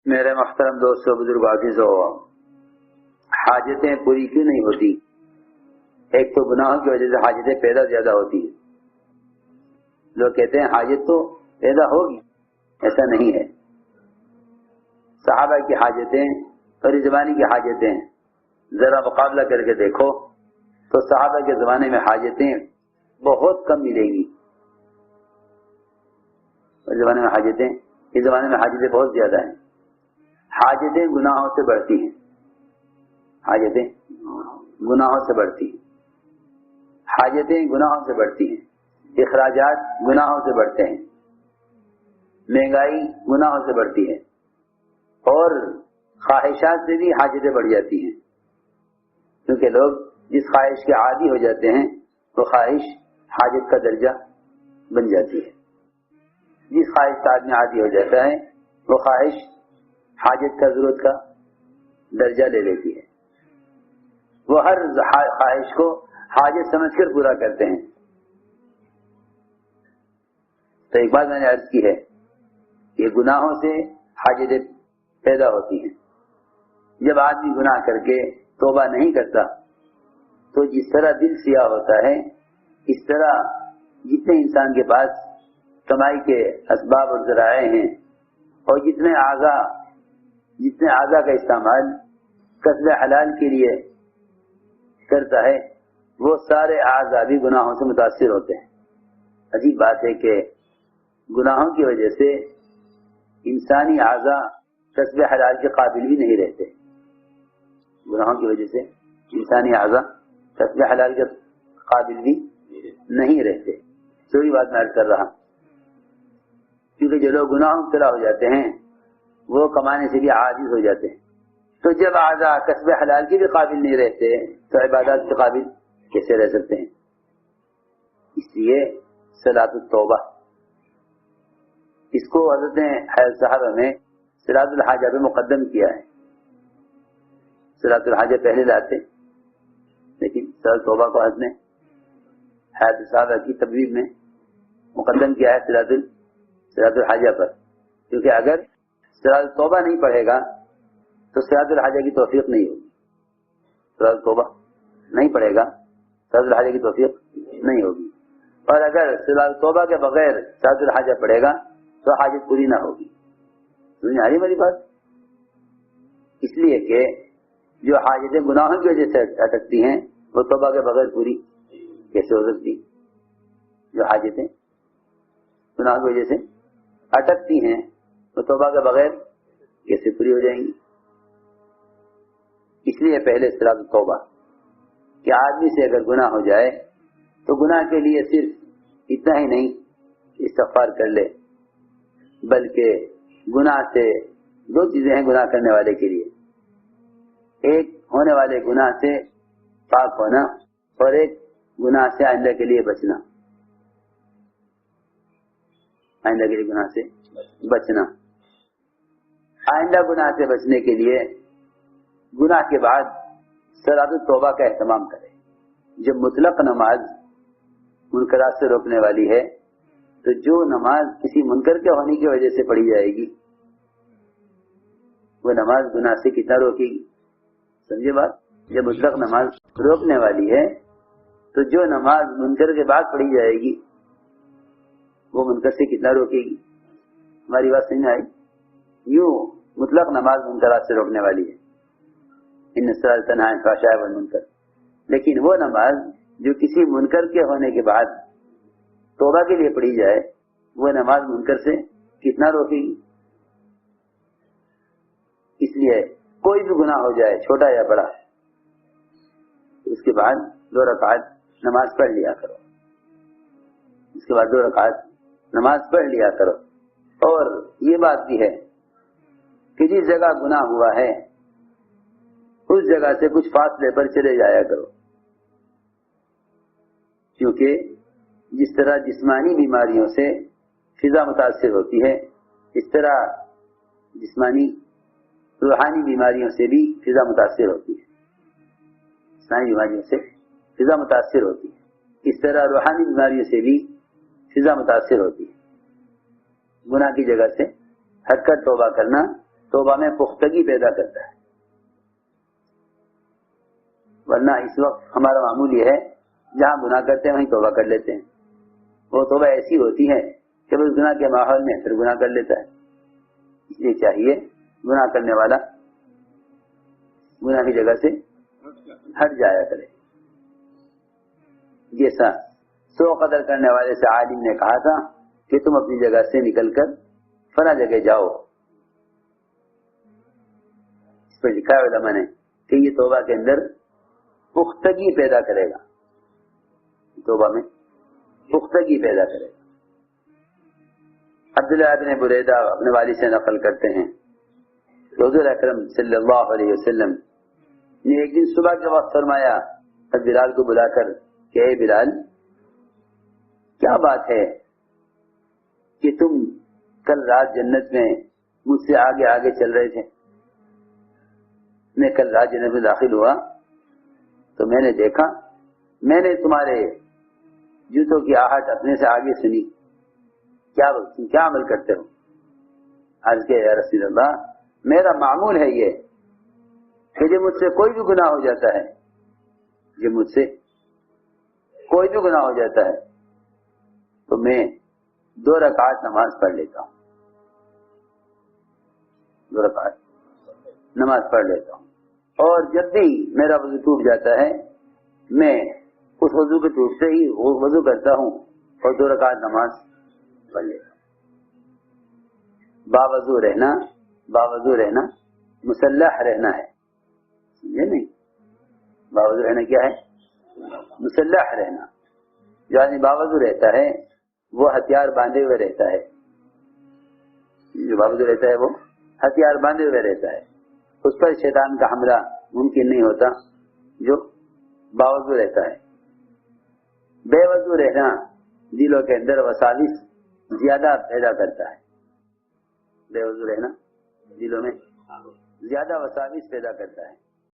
میرے محترم دوستوں بزرگ حافظوں، حاجتیں پوری کیوں نہیں ہوتی؟ ایک تو گناہوں کی وجہ سے حاجتیں پیدا زیادہ ہوتی ہیں۔ لوگ کہتے ہیں حاجت تو پیدا ہوگی، ایسا نہیں ہے۔ صحابہ کی حاجتیں اور اس زمانے کی حاجتیں ذرا مقابلہ کر کے دیکھو تو صحابہ کے زمانے میں حاجتیں بہت کم ملیں گی، اس زمانے میں حاجتیں بہت زیادہ ہیں۔ حاجتیں گناہوں سے بڑھتی ہیں، حاجتیں گناہوں سے بڑھتی ہیں، حاجتیں گناہوں سے بڑھتی ہیں، اخراجات گناہوں سے بڑھتے ہیں، مہنگائی گناہوں سے بڑھتی ہے، اور خواہشات سے بھی حاجتیں بڑھ جاتی ہیں، کیونکہ لوگ جس خواہش کے عادی ہو جاتے ہیں وہ خواہش حاجت کا درجہ بن جاتی ہے۔ جس خواہش کا آدمی عادی ہو جاتا ہے وہ خواہش حاجت کا ضرورت کا درجہ لے لیتی ہے، وہ ہر خواہش کو حاجت سمجھ کر پورا کرتے ہیں۔ تو ایک بات میں نے عرض کی ہے کہ گناہوں سے حاجتیں پیدا ہوتی ہیں۔ جب آدمی گناہ کر کے توبہ نہیں کرتا تو جس طرح دل سیاہ ہوتا ہے، اس طرح جتنے انسان کے پاس کمائی کے اسباب اور ذرائع ہیں اور جتنے اعضاء کا استعمال کسب حلال کے لیے کرتا ہے، وہ سارے اعضاء بھی گناہوں سے متاثر ہوتے ہیں۔ عجیب بات ہے کہ گناہوں کی وجہ سے انسانی اعضاء کسب حلال کے قابل بھی نہیں رہتے، گناہوں کی وجہ سے انسانی اعضاء کسب حلال کے قابل بھی نہیں رہتے۔ وہی بات میں عرض کر رہا، کیونکہ جو لوگ گناہوں میں مبتلا ہو جاتے ہیں وہ کمانے سے بھی عاجز ہو جاتے ہیں، تو جب اعضاء کسب حلال کے بھی قابل نہیں رہتے تو عبادات کے قابل کیسے رہ سکتے ہیں؟ اس لیے صلاۃ التوبہ، اس کو حضرت صحابہ نے صلاۃ الحاجہ پہ مقدم کیا ہے۔ صلاۃ الحاجہ پہلے لاتے، لیکن صلاۃ التوبہ کو حضرت نے حیات صحابہ کی تبویب میں مقدم کیا ہے صلاۃ الحاجہ پر، کیونکہ اگر صلاۃ التوبہ نہیں پڑھے گا تو صلاۃ الحاجہ کی توفیق نہیں ہوگی۔ صلاۃ التوبہ نہیں پڑھے گا، صلاۃ الحاجہ کی توفیق نہیں ہوگی، اور اگر صلاۃ التوبہ کے بغیر صلاۃ الحاجہ پڑھے گا تو حاجت پوری نہ ہوگی۔ سمجھ آ رہی میری بات؟ اس لیے کہ جو حاجتیں گناہوں کی وجہ سے اٹکتی ہیں وہ توبہ کے بغیر پوری کیسے ہو سکتی؟ جو حاجتیں گناہوں کی وجہ سے اٹکتی ہیں وہ توبہ کے بغیر کیسے پوری ہو جائیں گی؟ اس لیے پہلے صلاۃ التوبہ کہ آدمی سے اگر گناہ ہو جائے تو گناہ کے لیے صرف اتنا ہی نہیں استغفار کر لے، بلکہ گناہ سے دو چیزیں ہیں گناہ کرنے والے کے لیے، ایک ہونے والے گناہ سے پاک ہونا اور ایک گناہ سے آئندہ کے لیے بچنا، آئندہ کے لیے گناہ سے بچنا۔ آئندہ گناہ سے بچنے کے لیے گناہ کے بعد صلاۃ التوبہ کا اہتمام کرے۔ جب مطلق نماز منکرات سے روکنے والی ہے تو جو نماز کسی منکر کے ہونے کی وجہ سے پڑھی جائے گی وہ نماز گناہ سے کتنا روکے گی؟ سمجھے بات؟ جب مطلق نماز روکنے والی ہے تو جو نماز منکر کے بعد پڑھی جائے گی وہ منکر سے کتنا روکے گی؟ ہماری بات سمجھ آئی؟ یوں مطلق نماز منکرات سے روکنے والی ہے، ان الصلاۃ تنہی عن الفحشاء والمنکر، لیکن وہ نماز جو کسی منکر کے ہونے کے بعد توبہ کے لیے پڑھی جائے وہ نماز منکر سے کتنا روکے گی؟ اس لیے کوئی بھی گناہ ہو جائے چھوٹا یا بڑا، اس کے بعد 2 رکعت نماز پڑھ لیا کرو، اس کے بعد 2 رکعت نماز پڑھ لیا کرو۔ اور یہ بات بھی ہے کہ جس جگہ گناہ ہوا ہے اس جگہ سے کچھ فاصلے پر چلے جایا کرو، کیونکہ جس طرح جسمانی بیماریوں سے فضا متاثر ہوتی ہے اس طرح جسمانی روحانی بیماریوں سے بھی فضا متاثر ہوتی ہے، جسمانی بیماریوں سے فضا متاثر ہوتی ہے، اس طرح روحانی بیماریوں سے بھی فضا متاثر ہوتی ہے۔ گناہ کی جگہ سے ہٹ کر توبہ کرنا توبہ میں پختگی پیدا کرتا ہے. ورنہ اس وقت ہمارا معمول یہ ہے جہاں گناہ کرتے ہیں وہیں توبہ کر لیتے ہیں. وہ توبہ ایسی ہوتی ہے کہ اس گناہ کے ماحول میں پھر گناہ کر لیتا ہے. اس لیے چاہیے گناہ کرنے والا گناہ کی جگہ سے ہٹ جایا کرے. جیسا سو قدر کرنے والے سے عالم نے کہا تھا کہ تم اپنی جگہ سے نکل کر فلاں جگہ جاؤ. اس پر لکھا ہے علماء نے کہ یہ توبہ کے اندر پختگی پیدا کرے گا. توبہ میں پختگی پیدا کرے گا. عبداللہ بن بریدہ اپنے والد سے نقل کرتے ہیں حضور اکرم صلی اللہ علیہ وسلم نے ایک دن صبح کے وقت فرمایا بلال کو بلا کر کہ اے بلال، کیا بات ہے کہ تم کل رات جنت میں مجھ سے آگے آگے چل رہے تھے؟ میں کل رات جنت میں داخل ہوا تو میں نے دیکھا، میں نے تمہارے جوتوں کی آہٹ اپنے سے آگے سنی. کیا عمل کرتے ہو؟ عرض کہ یا رسول اللہ، میرا معمول ہے یہ کہ جب مجھ سے کوئی بھی گناہ ہو جاتا ہے، جب مجھ سے کوئی بھی گناہ ہو جاتا ہے تو میں 2 رکعت نماز پڑھ لیتا ہوں. 2 رکعت نماز پڑھ لیتا ہوں. اور جب بھی میرا وضو ٹوٹ جاتا ہے میں اس وضو کے ٹوٹتے ہی وضو کرتا ہوں اور 2 رکعت نماز پڑھ لیتا ہوں. باوضو رہنا مسلح رہنا ہے. سمجھے نہیں؟ باوضو رہنا کیا ہے؟ مسلح رہنا. جو آدمی باوضو رہتا ہے وہ ہتھیار باندھے ہوئے رہتا ہے. جو باوضو رہتا ہے وہ ہتھیار باندھے ہوئے رہتا ہے. اس پر شیطان کا حملہ ممکن نہیں ہوتا جو باوضو رہتا ہے. بے وضو رہنا دلوں کے اندر وساوس زیادہ پیدا کرتا ہے. بے وضو رہنا دلوں میں زیادہ وساوس پیدا کرتا ہے.